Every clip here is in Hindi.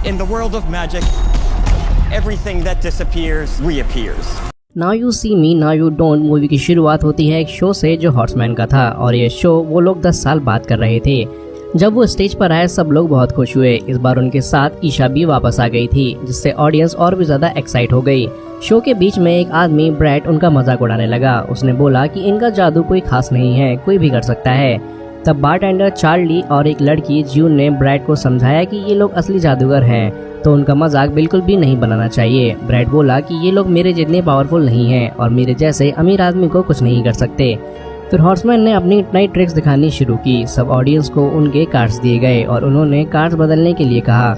In the world of magic, everything that disappears reappears. Now you see me now you don't movie की शुरुआत होती है एक शो से जो हॉर्समैन का था और ये शो वो लोग 10 साल बाद कर रहे थे। जब वो स्टेज पर आए सब लोग बहुत खुश हुए। इस बार उनके साथ ईशा भी वापस आ गई थी जिससे ऑडियंस और भी ज्यादा एक्साइट हो गई। शो के बीच में एक आदमी ब्रैट उनका मजाक उड़ाने लगा। उसने बोला कि इनका जादू कोई खास नहीं है, कोई भी कर सकता है। तब बारटेंडर चार्ली और एक लड़की जून ने ब्रैट को समझाया कि ये लोग असली जादूगर हैं तो उनका मजाक बिल्कुल भी नहीं बनाना चाहिए। ब्रैट बोला कि ये लोग मेरे जितने पावरफुल नहीं हैं और मेरे जैसे अमीर आदमी को कुछ नहीं कर सकते। फिर हॉर्समैन ने अपनी नई ट्रिक्स दिखानी शुरू की। सब ऑडियंस को उनके कार्ड्स दिए गए और उन्होंने कार्ड्स बदलने के लिए कहा।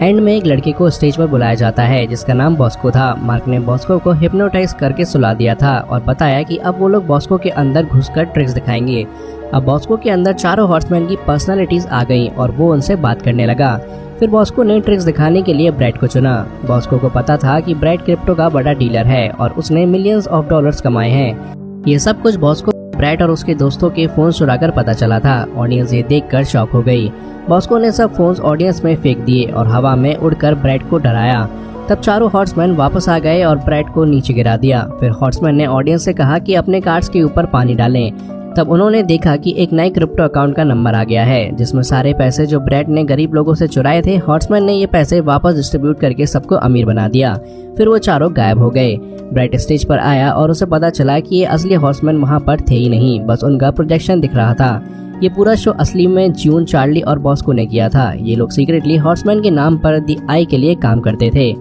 एंड में एक लड़के को स्टेज पर बुलाया जाता है जिसका नाम बॉस्को था। मार्क ने बॉस्को को हिप्नोटाइज करके सुला दिया था और बताया कि अब वो लोग बॉस्को के अंदर घुसकर ट्रिक्स दिखाएंगे। अब बॉस्को के अंदर चारों हॉर्समैन की पर्सनालिटीज आ गईं और वो उनसे बात करने लगा। फिर बॉस्को ने ट्रिक्स दिखाने के लिए ब्रैट को चुना। बॉस्को को पता था कि ब्रैट क्रिप्टो का बड़ा डीलर है और उसने मिलियंस ऑफ डॉलर्स कमाए हैं। ये सब कुछ बॉस्को ब्रैट और उसके दोस्तों के फोन चुराकर पता चला था। ऑडियंस ये देखकर शॉक हो गई। बॉस्को ने सब फोन्स ऑडियंस में फेंक दिए और हवा में उड़कर ब्रैट को डराया। तब चारों हॉर्समैन वापस आ गए और ब्रैट को नीचे गिरा दिया। फिर हॉर्समैन ने ऑडियंस से कहा कि अपने कार्ड्स के ऊपर पानी डालें। तब उन्होंने देखा कि एक नए क्रिप्टो अकाउंट का नंबर आ गया है जिसमें सारे पैसे जो ब्रैट ने गरीब लोगों से चुराए थे हॉर्समैन ने ये पैसे वापस डिस्ट्रीब्यूट करके सबको अमीर बना दिया। फिर वो चारों गायब हो गए। ब्रैट स्टेज पर आया और उसे पता चला कि ये असली हॉर्समैन वहाँ पर थे ही नहीं, बस उनका प्रोजेक्शन दिख रहा था। ये पूरा शो असली में जून, चार्ली और बॉस्को ने किया था। ये लोग सीक्रेटली हॉर्समैन के नाम पर दी आई के लिए काम करते थे।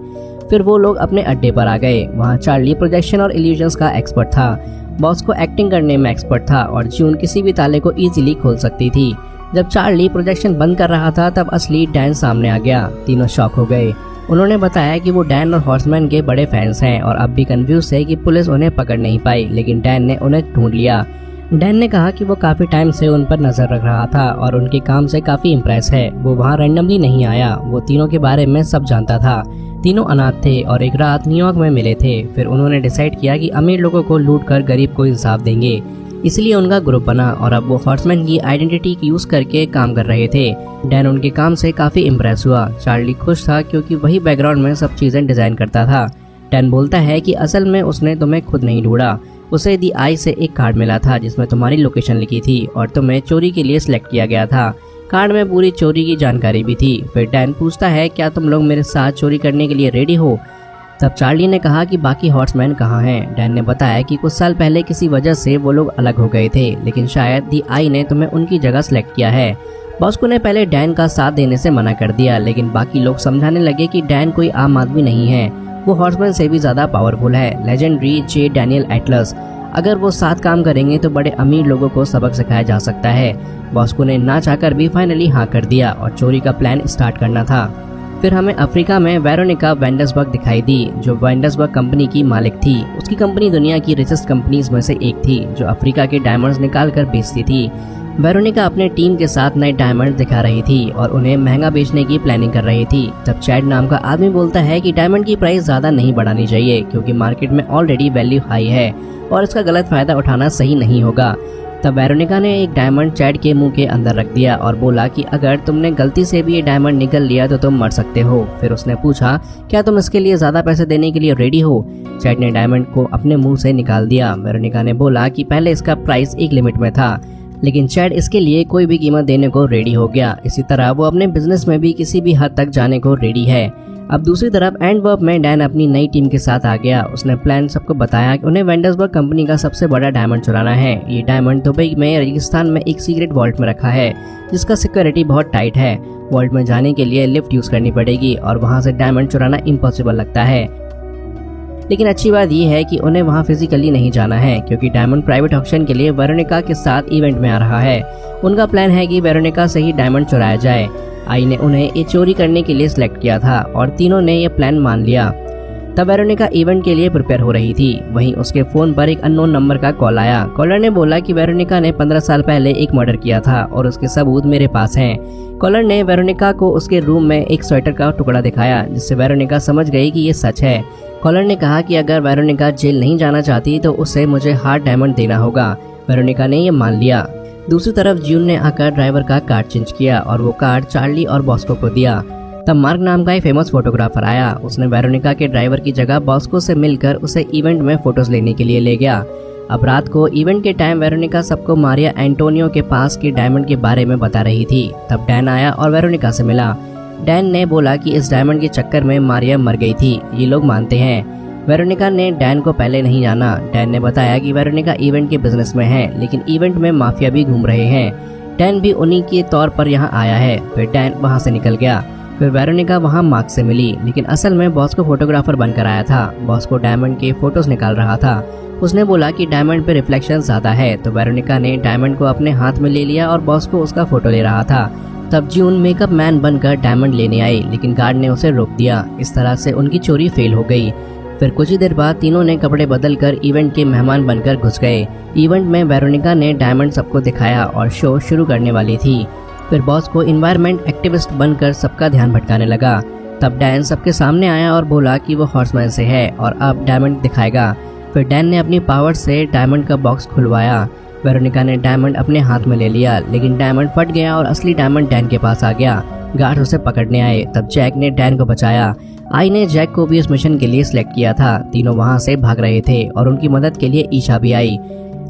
फिर वो लोग अपने अड्डे पर आ गए। वहाँ चार्ली प्रोजेक्शन और इल्यूजन्स का एक्सपर्ट था, बॉस्को एक्टिंग करने में एक्सपर्ट था और जून किसी भी ताले को इजीली खोल सकती थी। जब चार्ली प्रोजेक्शन बंद कर रहा था तब असली डैन सामने आ गया। तीनों शॉक हो गए। उन्होंने बताया कि वो डैन और हॉर्समैन के बड़े फैंस हैं और अब भी कंफ्यूज है कि पुलिस उन्हें पकड़ नहीं पाई, लेकिन डैन ने उन्हें ढूंढ लिया। डैन ने कहा कि वो काफी टाइम से उन पर नजर रख रहा था और उनके काम से काफी इम्प्रेस है। वो वहाँ रैंडमली नहीं आया, वो तीनों के बारे में सब जानता था। तीनों अनाथ थे और एक रात न्यूयॉर्क में मिले थे। फिर उन्होंने डिसाइड किया कि अमीर लोगों को लूट कर गरीब को इंसाफ देंगे, इसलिए उनका ग्रुप बना और अब वो हॉर्समैन की आइडेंटिटी यूज करके काम कर रहे थे। डैन उनके काम से काफी इम्प्रेस हुआ। चार्ली खुश था क्योंकि वही बैकग्राउंड में सब चीजें डिजाइन करता था। डैन बोलता है कि असल में उसने तुम्हें खुद नहीं ढूंढा, उसे दी आई से एक कार्ड मिला था जिसमें तुम्हारी लोकेशन लिखी थी और तुम्हें चोरी के लिए सिलेक्ट किया गया था। कार्ड में पूरी चोरी की जानकारी भी थी। फिर डैन पूछता है क्या तुम लोग मेरे साथ चोरी करने के लिए रेडी हो? तब चार्ली ने कहा कि बाकी हॉर्समैन कहाँ हैं? डैन ने बताया कि कुछ साल पहले किसी वजह से वो लोग अलग हो गए थे, लेकिन शायद दी आई ने तुम्हें उनकी जगह सिलेक्ट किया है। बॉस्को ने पहले डैन का साथ देने से मना कर दिया, लेकिन बाकी लोग समझाने लगे कि डैन कोई आम आदमी नहीं है, वो हॉर्समैन से भी ज्यादा पावरफुल है, लेजेंडरी जे डैनियल एटलस। अगर वो साथ काम करेंगे तो बड़े अमीर लोगों को सबक सिखाया जा सकता है। बॉस्को ने ना चाहकर भी फाइनली हाँ कर दिया और चोरी का प्लान स्टार्ट करना था। फिर हमें अफ्रीका में वेरोनिका वैंडरसबर्ग दिखाई दी जो वैंडरसबर्ग कंपनी की मालिक थी। उसकी कंपनी दुनिया की रिचेस्ट कंपनीज में से एक थी जो अफ्रीका के डायमंड्स निकाल कर बेचती थी। वेरोनिका अपने टीम के साथ नए डायमंड दिखा रही थी और उन्हें महंगा बेचने की प्लानिंग कर रही थी। तब चैड नाम का आदमी बोलता है कि डायमंड की प्राइस ज्यादा नहीं बढ़ानी चाहिए क्योंकि मार्केट में ऑलरेडी वैल्यू हाई है और इसका गलत फायदा उठाना सही नहीं होगा। तब वेरोनिका ने एक डायमंड चैड के मुंह के अंदर रख दिया और बोला कि अगर तुमने गलती से भी ये डायमंड निकल लिया तो तुम मर सकते हो। फिर उसने पूछा क्या तुम इसके लिए ज्यादा पैसे देने के लिए रेडी हो? चैड ने डायमंड को अपने मुंह से निकाल दिया। वेरोनिका ने बोला कि पहले इसका प्राइस एक लिमिट में था, लेकिन चैड इसके लिए कोई भी कीमत देने को रेडी हो गया। इसी तरह वो अपने बिजनेस में भी किसी भी हद तक जाने को रेडी है। अब दूसरी तरफ एंटवर्प में डैन अपनी नई टीम के साथ आ गया। उसने प्लान सबको बताया कि उन्हें वैंडरसबर्ग कंपनी का सबसे बड़ा डायमंड चुराना है। ये डायमंड दुबई में रेगिस्तान में एक सीक्रेट वॉल्ट में रखा है जिसका सिक्योरिटी बहुत टाइट है। वॉल्ट में जाने के लिए लिफ्ट यूज करनी पड़ेगी और वहाँ से डायमंड चुराना इम्पॉसिबल लगता है। लेकिन अच्छी बात यह है कि उन्हें वहाँ फिजिकली नहीं जाना है क्योंकि डायमंड प्राइवेट ऑक्शन के लिए वेरोनिका के साथ इवेंट में आ रहा है। उनका प्लान है कि वेरोनिका से ही डायमंड चुराया जाए। आई ने उन्हें ये चोरी करने के लिए सिलेक्ट किया था और तीनों ने ये प्लान मान लिया। तब वेरोनिका इवेंट के लिए प्रिपेयर हो रही थी। वहीं उसके फोन पर एक अननोन नंबर का कॉल आया। कॉलर ने बोला कि वेरोनिका ने 15 साल पहले एक मर्डर किया था और उसके सबूत मेरे पास हैं। कॉलर ने वेरोनिका को उसके रूम में एक स्वेटर का टुकड़ा दिखाया जिससे वेरोनिका समझ गई कि ये सच है। कॉलर ने कहा कि अगर वेरोनिका जेल नहीं जाना चाहती तो उसे मुझे हार्ड डायमंड देना होगा। वेरोनिका ने ये मान लिया। दूसरी तरफ जून ने आकर ड्राइवर का कार्ड चेंज किया और वो कार्ड चार्ली और बॉस्को को दिया। तब मार्क नाम का एक फेमस फोटोग्राफर आया। उसने वेरोनिका के ड्राइवर की जगह बॉस्को से मिलकर उसे इवेंट में फोटोज लेने के लिए ले गया। अब रात को इवेंट के टाइम वेरोनिका सबको मारिया एंटोनियो के पास के डायमंड के बारे में बता रही थी। तब डैन आया और वेरोनिका से मिला। डैन ने बोला कि इस डायमंड के चक्कर में मारिया मर गई थी, ये लोग मानते हैं। वेरोनिका ने डैन को पहले नहीं जाना। डैन ने बताया कि वेरोनिका इवेंट के बिजनेस में है, लेकिन इवेंट में माफिया भी घूम रहे हैं। डैन भी उन्हीं के तौर पर यहाँ आया है। फिर डैन वहाँ से निकल गया। फिर वेरोनिका वहाँ मार्क से मिली, लेकिन असल में बॉस को फोटोग्राफर बनकर आया था। बॉस को डायमंड के फोटोज निकाल रहा था। उसने बोला कि डायमंड पे रिफ्लेक्शन ज्यादा है, तो वेरोनिका ने डायमंड को अपने हाथ में ले लिया और बॉस को उसका फोटो ले रहा था। तब जून मेकअप मैन बनकर डायमंड लेने आई, लेकिन गार्ड ने उसे रोक दिया। इस तरह से उनकी चोरी फेल हो गई। फिर कुछ ही देर बाद तीनों ने कपड़े बदलकर इवेंट के मेहमान बनकर घुस गए। इवेंट में वेरोनिका ने डायमंड सबको दिखाया और शो शुरू करने वाली थी। फिर बॉस को इन्वायरमेंट एक्टिविस्ट बनकर सबका ध्यान भटकाने लगा। तब डैन सबके सामने आया और बोला कि वो हॉर्समैन से है और अब डायमंड दिखाएगा। फिर डैन ने अपनी पावर से डायमंड का बॉक्स खुलवाया। वेरोनिका ने डायमंड अपने हाथ में ले लिया, लेकिन डायमंड फट गया और असली डायमंड डैन के पास आ गया। गार्ड उसे पकड़ने आए। तब जैक ने डैन को बचाया। आई ने जैक को भी इस मिशन के लिए सिलेक्ट किया था। तीनों वहाँ से भाग रहे थे और उनकी मदद के लिए ईशा भी आई।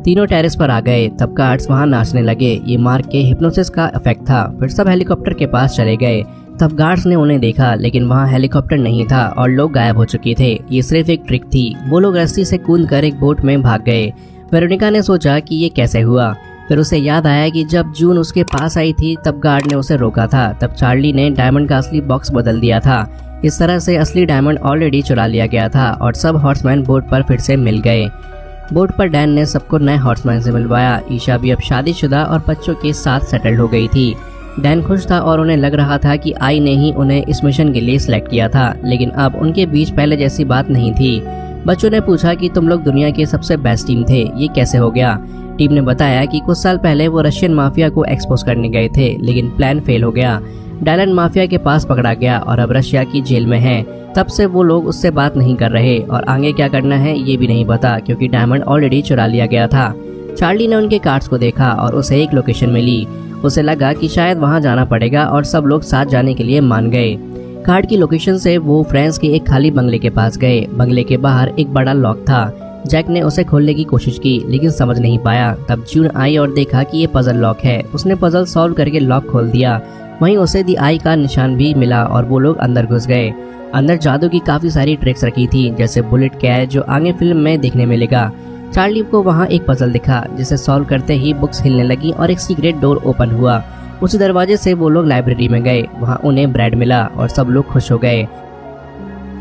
तीनों टेरेस पर आ गए। तब गार्ड्स वहाँ नाचने लगे। ये मार्क के हिप्नोसिस का इफेक्ट था। फिर सब हेलीकॉप्टर के पास चले गए। तब गार्ड्स ने उन्हें देखा, लेकिन वहाँ हेलीकॉप्टर नहीं था और लोग गायब हो चुके थे। ये सिर्फ एक ट्रिक थी। वो लोग रस्सी से कूदकर एक बोट में भाग गए। वेरोनिका ने सोचा कि ये कैसे हुआ। फिर उसे याद आया कि जब जून उसके पास आई थी तब गार्ड ने उसे रोका था। तब चार्ली ने डायमंड का असली बॉक्स बदल दिया था। इस तरह से असली डायमंड ऑलरेडी चुरा लिया गया था और सब हॉर्समैन बोट पर फिर से मिल गए। बोट पर डैन ने सबको नए हॉर्समैन से मिलवाया। ईशा भी अब शादीशुदा और बच्चों के साथ सेटल्ड हो गई थी। डैन खुश था और उन्हें लग रहा था कि आई ने ही उन्हें इस मिशन के लिए सिलेक्ट किया था, लेकिन अब उनके बीच पहले जैसी बात नहीं थी। बच्चों ने पूछा कि तुम लोग दुनिया के सबसे बेस्ट टीम थे, ये कैसे हो गया? टीम ने बताया कि कुछ साल पहले वो रशियन माफिया को एक्सपोज करने गए थे, लेकिन प्लान फेल हो गया। डायलन माफिया के पास पकड़ा गया और अब रशिया की जेल में है। तब से वो लोग उससे बात नहीं कर रहे और आगे क्या करना है ये भी नहीं पता, क्योंकि डायमंड ऑलरेडी चुरा लिया गया था। चार्ली ने उनके कार्ड्स को देखा और उसे एक लोकेशन मिली। उसे लगा कि शायद वहाँ जाना पड़ेगा और सब लोग साथ जाने के लिए मान गए। कार्ड की लोकेशन से वो फ्रांस के एक खाली बंगले के पास गए। बंगले के बाहर एक बड़ा लॉक था। जैक ने उसे खोलने की कोशिश की, लेकिन समझ नहीं पाया। तब जून आई और देखा कि ये पजल लॉक है। उसने पजल सॉल्व करके लॉक खोल दिया। वहीं उसे दी आई का निशान भी मिला और वो लोग अंदर घुस गए। अंदर जादू की काफी सारी ट्रिक्स रखी थी, जैसे बुलेट कैच, जो आगे फिल्म में देखने मिलेगा। चार्ली को वहाँ एक पजल दिखा, जिसे सॉल्व करते ही बुक्स हिलने लगी और एक सीक्रेट डोर ओपन हुआ। उस दरवाजे से वो लोग लाइब्रेरी में गए। वहाँ उन्हें ब्रैड मिला और सब लोग खुश हो गए।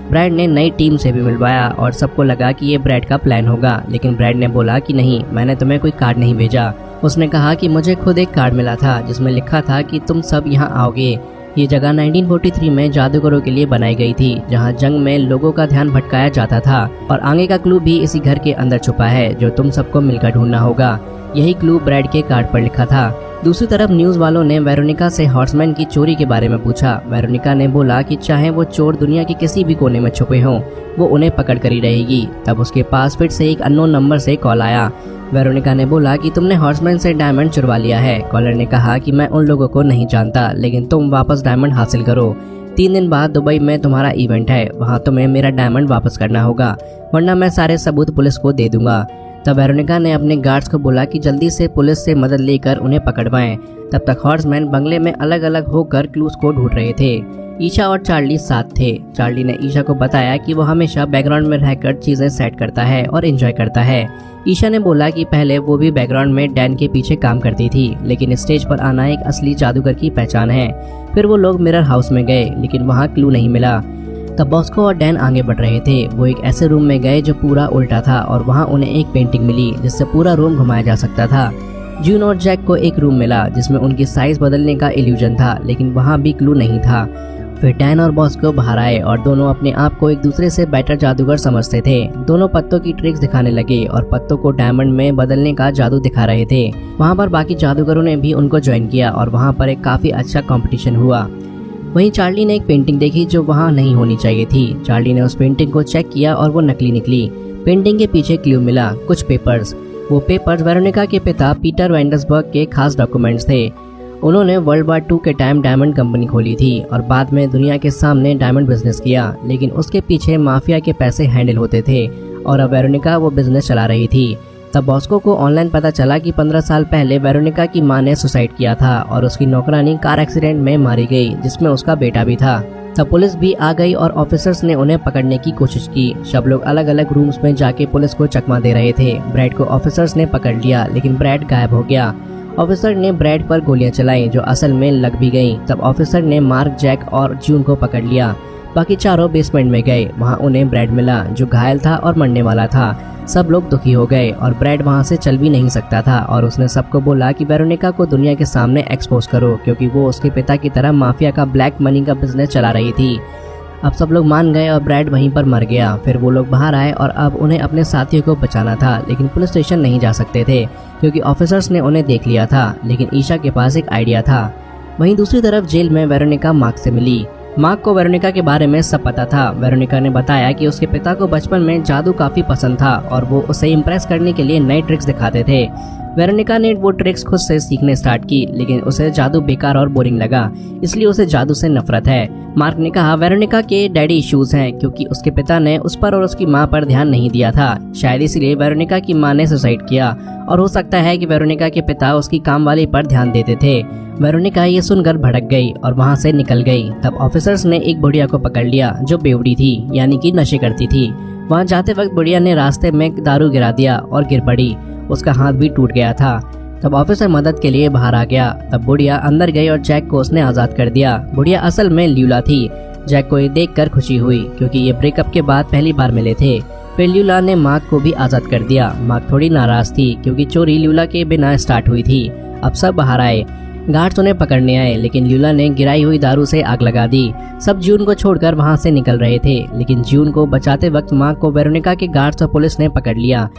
ब्रैड ने नई टीम से भी मिलवाया और सबको लगा कि ये ब्रैड का प्लान होगा, लेकिन ब्रैड ने बोला कि नहीं, मैंने तुम्हें कोई कार्ड नहीं भेजा। उसने कहा कि मुझे खुद एक कार्ड मिला था जिसमें लिखा था कि तुम सब यहाँ आओगे। ये जगह 1943 में जादूगरों के लिए बनाई गई थी, जहाँ जंग में लोगों का ध्यान भटकाया जाता था। और आगे का क्लू भी इसी घर के अंदर छुपा है, जो तुम सबको मिलकर ढूंढना होगा। यही क्लू ब्रैड के कार्ड पर लिखा था। दूसरी तरफ न्यूज वालों ने वेरोनिका से हॉर्समैन की चोरी के बारे में पूछा। वेरोनिका ने बोला कि चाहे वो चोर दुनिया के किसी भी कोने में छुपे हों, वो उन्हें पकड़ कर ही रहेगी। तब उसके पास फिर से एक अननोन नंबर से कॉल आया। वेरोनिका ने बोला कि तुमने हॉर्समैन से डायमंड चुरवा लिया है। कॉलर ने कहा कि मैं उन लोगों को नहीं जानता, लेकिन तुम वापस डायमंड हासिल करो। 3 दिन बाद दुबई में तुम्हारा इवेंट है, वहाँ तुम्हें मेरा डायमंड वापस करना होगा, वरना मैं सारे सबूत पुलिस को दे दूंगा। तब वेरोनिका ने अपने गार्ड्स को बोला कि जल्दी से पुलिस से मदद लेकर उन्हें पकड़वाएं। तब तक हॉर्समैन बंगले में अलग अलग होकर क्लूज को ढूंढ रहे थे। ईशा और चार्ली साथ थे। चार्ली ने ईशा को बताया कि वो हमेशा बैकग्राउंड में रहकर चीजें सेट करता है और एंजॉय करता है। ईशा ने बोला कि पहले वो भी बैकग्राउंड में डैन के पीछे काम करती थी, लेकिन स्टेज पर आना एक असली जादूगर की पहचान है। फिर वो लोग मिरर हाउस में गए, लेकिन वहाँ क्लू नहीं मिला। तब बॉस्को और डैन आगे बढ़ रहे थे। वो एक ऐसे रूम में गए जो पूरा उल्टा था और वहाँ उन्हें एक पेंटिंग मिली जिससे पूरा रूम घुमाया जा सकता था। जून और जैक को एक रूम मिला जिसमें उनकी साइज बदलने का इल्यूजन था, लेकिन वहाँ भी क्लू नहीं था। फिर डैन और बॉस्को बाहर आए और दोनों अपने आप को एक दूसरे से बेटर जादूगर समझते थे। दोनों पत्तों की ट्रिक्स दिखाने लगे और पत्तों को डायमंड में बदलने का जादू दिखा रहे थे। वहाँ पर बाकी जादूगरों ने भी उनको ज्वाइन किया और वहाँ पर एक काफी अच्छा कंपटीशन हुआ। वहीं चार्ली ने एक पेंटिंग देखी जो वहाँ नहीं होनी चाहिए थी। चार्ली ने उस पेंटिंग को चेक किया और वो नकली निकली। पेंटिंग के पीछे क्लू मिला, कुछ पेपर्स। वो पेपर्स वेरोनिका के पिता पीटर वैंडसबर्ग के खास डॉक्यूमेंट्स थे। उन्होंने वर्ल्ड वार 2 के टाइम डायमंड कंपनी खोली थी और बाद में दुनिया के सामने डायमंड बिजनेस किया, लेकिन उसके पीछे माफिया के पैसे हैंडल होते थे और अब वेरोनिका वो बिजनेस चला रही थी। तब बॉस्को को ऑनलाइन पता चला कि 15 साल पहले वेरोनिका की मां ने सुसाइड किया था और उसकी नौकरानी कार एक्सीडेंट में मारी गई, जिसमें उसका बेटा भी था। तब पुलिस भी आ गई और ऑफिसर्स ने उन्हें पकड़ने की कोशिश की। सब लोग अलग अलग रूम्स में जाके पुलिस को चकमा दे रहे थे। ब्रैड को ऑफिसर्स ने पकड़ लिया, लेकिन ब्रैड गायब हो गया। ऑफिसर ने ब्रैड पर गोलियां चलाई जो असल में लग भी गईं। तब ऑफिसर ने मार्क, जैक और जून को पकड़ लिया। बाकी चारों बेसमेंट में गए। वहां उन्हें ब्रैड मिला जो घायल था और मरने वाला था। सब लोग दुखी हो गए और ब्रैड वहां से चल भी नहीं सकता था और उसने सबको बोला कि वेरोनिका को दुनिया के सामने एक्सपोज करो, क्योंकि वो उसके पिता की तरह माफिया का ब्लैक मनी का बिजनेस चला रही थी। अब सब लोग मान गए और ब्रैड वहीं पर मर गया। फिर वो लोग बाहर आए और अब उन्हें अपने साथियों को बचाना था, लेकिन पुलिस स्टेशन नहीं जा सकते थे क्योंकि ऑफिसर्स ने उन्हें देख लिया था। लेकिन ईशा के पास एक आइडिया था। वहीं दूसरी तरफ जेल में वेरोनिका मार्क से मिली। मार्क को वेरोनिका के बारे में सब पता था। वेरोनिका ने बताया कि उसके पिता को बचपन में जादू काफी पसंद था और वो उसे इम्प्रेस करने के लिए नए ट्रिक्स दिखाते थे। वेरोनिका ने वो ट्रिक्स खुद से सीखने स्टार्ट की, लेकिन उसे जादू बेकार और बोरिंग लगा, इसलिए उसे जादू से नफरत है। मार्क ने कहा वेरोनिका के डैडी इश्यूज हैं क्योंकि उसके पिता ने उस पर और उसकी मां पर ध्यान नहीं दिया था। शायद इसलिए वेरोनिका की मां ने सुसाइड किया और हो सकता है कि वेरोनिका के पिता उसकी काम वाली पर ध्यान देते थे। वेरोनिका ये सुनकर भड़क गई और वहाँ से निकल गई। तब ऑफिसर्स ने एक बुढ़िया को पकड़ लिया जो बेवड़ी थी, यानी कि नशे करती थी। वहाँ जाते वक्त बुढ़िया ने रास्ते में दारू गिरा दिया और गिर पड़ी। उसका हाथ भी टूट गया था। तब ऑफिसर मदद के लिए बाहर आ गया। तब बुढ़िया अंदर गई और जैक को उसने आजाद कर दिया। बुढ़िया असल में ल्यूला थी। जैक को ये देखकर खुशी हुई क्योंकि ये ब्रेकअप के बाद पहली बार मिले थे। फिर ल्यूला ने मार्क को भी आजाद कर दिया। मार्क थोड़ी नाराज थी क्योंकि चोरी ल्यूला के बिना स्टार्ट हुई थी। अब सब बाहर आए। गार्ड्स उन्हें पकड़ने आए, लेकिन ल्यूला ने गिराई हुई दारू से आग लगा दी। सब जून को छोड़कर वहां से निकल रहे थे, लेकिन जून को बचाते वक्त मार्क को वेरोनिका के गार्ड्स और पुलिस ने पकड़ लिया।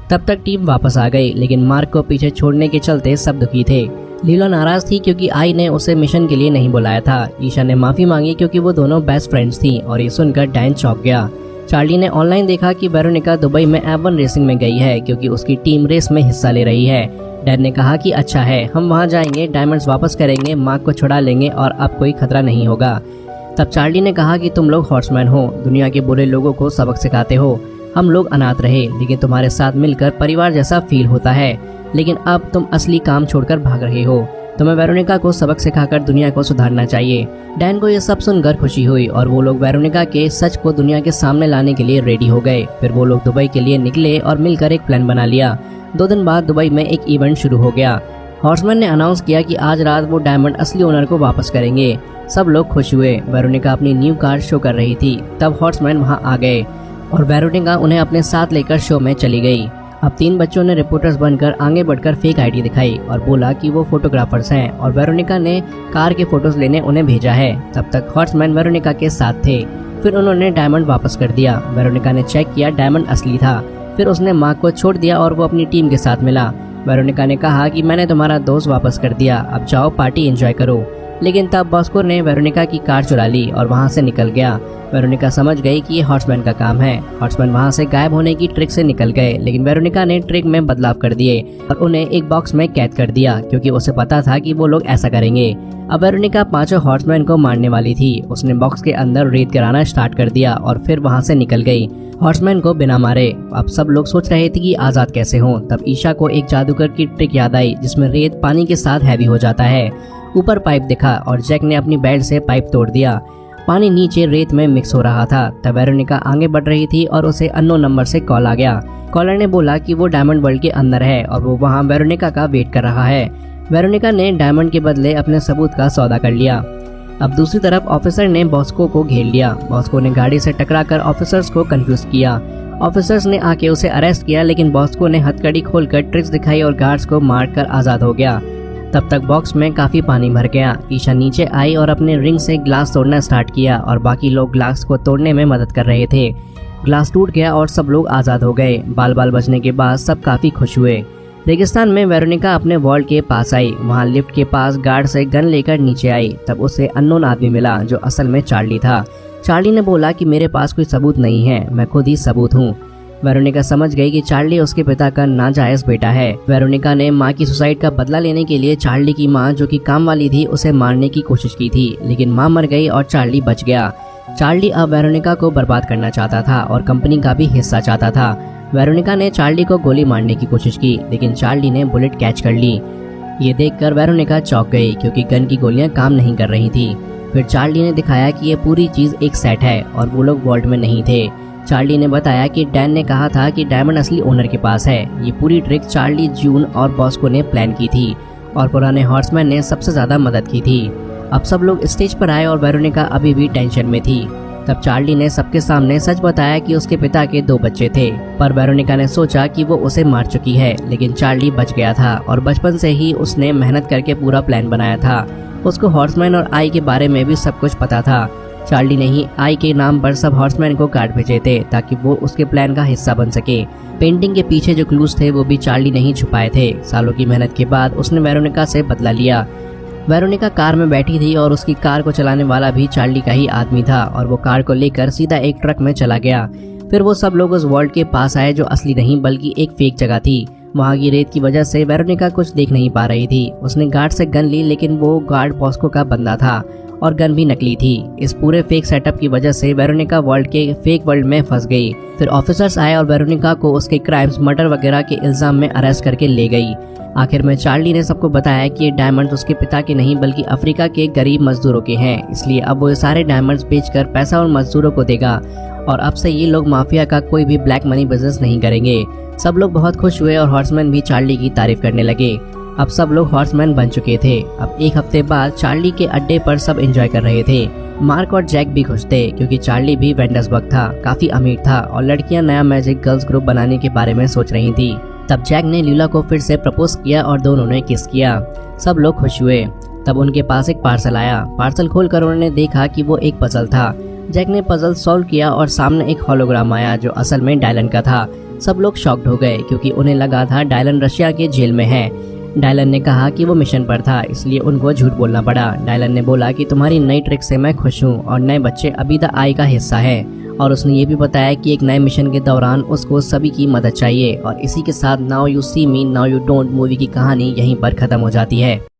तब तक टीम वापस आ गई, लेकिन मार्क को पीछे छोड़ने के चलते सब दुखी थे। लीला नाराज थी क्योंकि आई ने उसे मिशन के लिए नहीं बुलाया था। ईशा ने माफी मांगी क्योंकि वो दोनों बेस्ट फ्रेंड्स थी और ये सुनकर डैन चौंक गया। चार्ली ने ऑनलाइन देखा कि वेरोनिका दुबई में F1 रेसिंग में गई है क्योंकि उसकी टीम रेस में हिस्सा ले रही है। डैड ने कहा कि अच्छा है, हम वहां जाएंगे, डायमंड्स वापस करेंगे, मार्क को छुड़ा लेंगे और अब कोई खतरा नहीं होगा। तब चार्ली ने कहा कि तुम लोग हॉर्समैन हो, दुनिया के बुरे लोगों को सबक सिखाते हो। हम लोग अनाथ रहे, लेकिन तुम्हारे साथ मिलकर परिवार जैसा फील होता है। लेकिन अब तुम असली काम छोड़कर भाग रहे हो। तुम्हें वेरोनिका को सबक सिखाकर दुनिया को सुधारना चाहिए। डैन को यह सब सुनकर खुशी हुई और वो लोग वेरोनिका के सच को दुनिया के सामने लाने के लिए रेडी हो गए। फिर वो लोग दुबई के लिए निकले और मिलकर एक प्लान बना लिया। 2 दिन बाद दुबई में एक इवेंट शुरू हो गया। हॉर्समैन ने अनाउंस किया कि आज रात वो डायमंड असली ओनर को वापस करेंगे। सब लोग खुश हुए। वेरोनिका अपनी न्यू कार शो कर रही थी। तब हॉर्समैन वहां आ गए और वेरोनिका उन्हें अपने साथ लेकर शो में चली गई। अब 3 बच्चों ने रिपोर्टर्स बनकर आगे बढ़कर फेक आईडी दिखाई और बोला कि वो फोटोग्राफर्स हैं और वेरोनिका ने कार के फोटोज लेने उन्हें भेजा है। तब तक हॉर्समैन वेरोनिका के साथ थे। फिर उन्होंने डायमंड वापस कर दिया। वेरोनिका ने चेक किया, डायमंड असली था। फिर उसने मार्क को छोड़ दिया और वो अपनी टीम के साथ मिला। वेरोनिका ने कहा कि मैंने तुम्हारा दोस्त वापस कर दिया, अब जाओ पार्टी एंजॉय करो। लेकिन तब बॉस्को ने वेरोनिका की कार चुरा ली और वहां से निकल गया। वेरोनिका समझ गई कि ये हॉर्समैन का काम है। हॉर्समैन वहां से गायब होने की ट्रिक से निकल गए, लेकिन वेरोनिका ने ट्रिक में बदलाव कर दिए और उन्हें एक बॉक्स में कैद कर दिया क्योंकि उसे पता था कि वो लोग ऐसा करेंगे। अब वेरोनिका 5 हॉर्समैन को मारने वाली थी। उसने बॉक्स के अंदर रेत गिराना स्टार्ट कर दिया और फिर वहां से निकल गई हॉर्समैन को बिना मारे। अब सब लोग सोच रहे थे कि आजाद कैसे हों। तब ईशा को एक जादूगर की ट्रिक याद आई जिसमें रेत पानी के साथ हैवी हो जाता है। ऊपर पाइप दिखा और जैक ने अपनी बेल्ट से पाइप तोड़ दिया। पानी नीचे रेत में मिक्स हो रहा था। तब वेरोनिका आगे बढ़ रही थी और उसे अननोन नंबर से कॉल आ गया। कॉलर ने बोला कि वो डायमंड वर्ल्ड के अंदर है और वो वहां वेरोनिका का वेट कर रहा है। वेरोनिका ने डायमंड के बदले अपने सबूत का सौदा कर लिया। अब दूसरी तरफ ऑफिसर ने बॉस्को को घेर लिया। बॉस्को ने गाड़ी से टकराकर ऑफिसर्स को कंफ्यूज किया। ऑफिसर्स ने आके उसे अरेस्ट किया, लेकिन बॉस्को ने हथकड़ी खोलकर ट्रिक्स दिखाई और गार्ड्स को मारकर आजाद हो गया। तब तक बॉक्स में काफी पानी भर गया। ईशा नीचे आई और अपने रिंग से ग्लास तोड़ना स्टार्ट किया और बाकी लोग ग्लास को तोड़ने में मदद कर रहे थे। ग्लास टूट गया और सब लोग आजाद हो गए। बाल बाल बचने के बाद सब काफी खुश हुए। रेगिस्तान में वेरोनिका अपने वॉल्ट के पास आई। वहां लिफ्ट के पास गार्ड से गन लेकर नीचे आई। तब उसे अननोन आदमी मिला जो असल में चार्ली था। चार्ली ने बोला कि मेरे पास कोई सबूत नहीं है, मैं खुद ही सबूत हूँ। वेरोनिका समझ गई कि चार्ली उसके पिता का नाजायज बेटा है। वेरोनिका ने माँ की सुसाइड का बदला लेने के लिए चार्ली की माँ, जो कि काम वाली थी, उसे मारने की कोशिश की थी, लेकिन माँ मर गई और चार्ली बच गया। चार्ली अब वेरोनिका को बर्बाद करना चाहता था और कंपनी का भी हिस्सा चाहता था। वेरोनिका ने चार्ली को गोली मारने की कोशिश की, लेकिन चार्ली ने बुलेट कैच कर ली। ये देखकर वेरोनिका चौंक गई क्योंकि गन की गोलियां काम नहीं कर रही थी। फिर चार्ली ने दिखाया कि ये पूरी चीज एक सेट है और वो लोग वॉल्ट में नहीं थे। चार्ली ने बताया कि डैन ने कहा था कि डायमंड असली ओनर के पास है। ये पूरी ट्रिक चार्ली, जून और बॉस्को ने प्लान की थी और पुराने हॉर्समैन ने सबसे ज्यादा मदद की थी। अब सब लोग स्टेज पर आए और वेरोनिका अभी भी टेंशन में थी। तब चार्ली ने सबके सामने सच बताया कि उसके पिता के 2 बच्चे थे, पर वेरोनिका ने सोचा कि वो उसे मार चुकी है, लेकिन चार्ली बच गया था और बचपन से ही उसने मेहनत करके पूरा प्लान बनाया था। उसको हॉर्समैन और आई के बारे में भी सब कुछ पता था। चार्ली ने ही आई के नाम पर सब हॉर्समैन को कार्ड भेजे थे ताकि वो उसके प्लान का हिस्सा बन सके। पेंटिंग के पीछे जो क्लूज थे वो भी चार्ली ने ही छुपाए थे। सालों की मेहनत के बाद उसने वेरोनिका से बदला लिया। वेरोनिका कार में बैठी थी और उसकी कार को चलाने वाला भी चार्ली का ही आदमी था और वो कार को लेकर सीधा एक ट्रक में चला गया। फिर वो सब लोग उस वॉल्ट के पास आए जो असली नहीं बल्कि एक फेक जगह थी। वहाँ की रेत की वजह से वेरोनिका कुछ देख नहीं पा रही थी। उसने गार्ड से गन ली, लेकिन वो गार्ड बॉस्को का बंदा था और गन भी नकली थी। इस पूरे फेक सेटअप की वजह से वेरोनिका वर्ल्ड के फेक वर्ल्ड में फंस गई। फिर ऑफिसर्स आए और वेरोनिका को उसके क्राइम्स, मर्डर वगैरह के इल्जाम में अरेस्ट करके ले गई। आखिर में चार्ली ने सबको बताया कि ये डायमंड्स उसके पिता के नहीं बल्कि अफ्रीका के गरीब मजदूरों के हैं, इसलिए अब वो सारे डायमंड्स बेचकर पैसा उन मजदूरों को देगा और अब से ये लोग माफिया का कोई भी ब्लैक मनी बिजनेस नहीं करेंगे। सब लोग बहुत खुश हुए और हॉर्समैन भी चार्ली की तारीफ करने लगे। अब सब लोग हॉर्समैन बन चुके थे। अब एक हफ्ते बाद चार्ली के अड्डे पर सब एंजॉय कर रहे थे। मार्क और जैक भी खुश थे क्योंकि चार्ली भी वेंडर्सबर्ग था, काफी अमीर था और लड़कियां नया मैजिक गर्ल्स ग्रुप बनाने के बारे में सोच रही थी। तब जैक ने लीला को फिर से प्रपोज किया और दोनों ने किस किया। सब लोग खुश हुए। तब उनके पास एक पार्सल आया। पार्सल खोलकर उन्होंने देखा कि वो एक पजल था। जैक ने पजल सॉल्व किया और सामने एक होलोग्राम आया जो असल में डायलन का था। सब लोग शॉक्ड हो गए क्योंकि उन्हें लगा था डायलन रशिया के जेल में है। डायलन ने कहा कि वो मिशन पर था, इसलिए उनको झूठ बोलना पड़ा। डायलन ने बोला कि तुम्हारी नई ट्रिक से मैं खुश हूँ और नए बच्चे अभी द आई का हिस्सा है, और उसने ये भी बताया कि एक नए मिशन के दौरान उसको सभी की मदद चाहिए। और इसी के साथ now you see me now you don't movie की कहानी यहीं पर खत्म हो जाती है।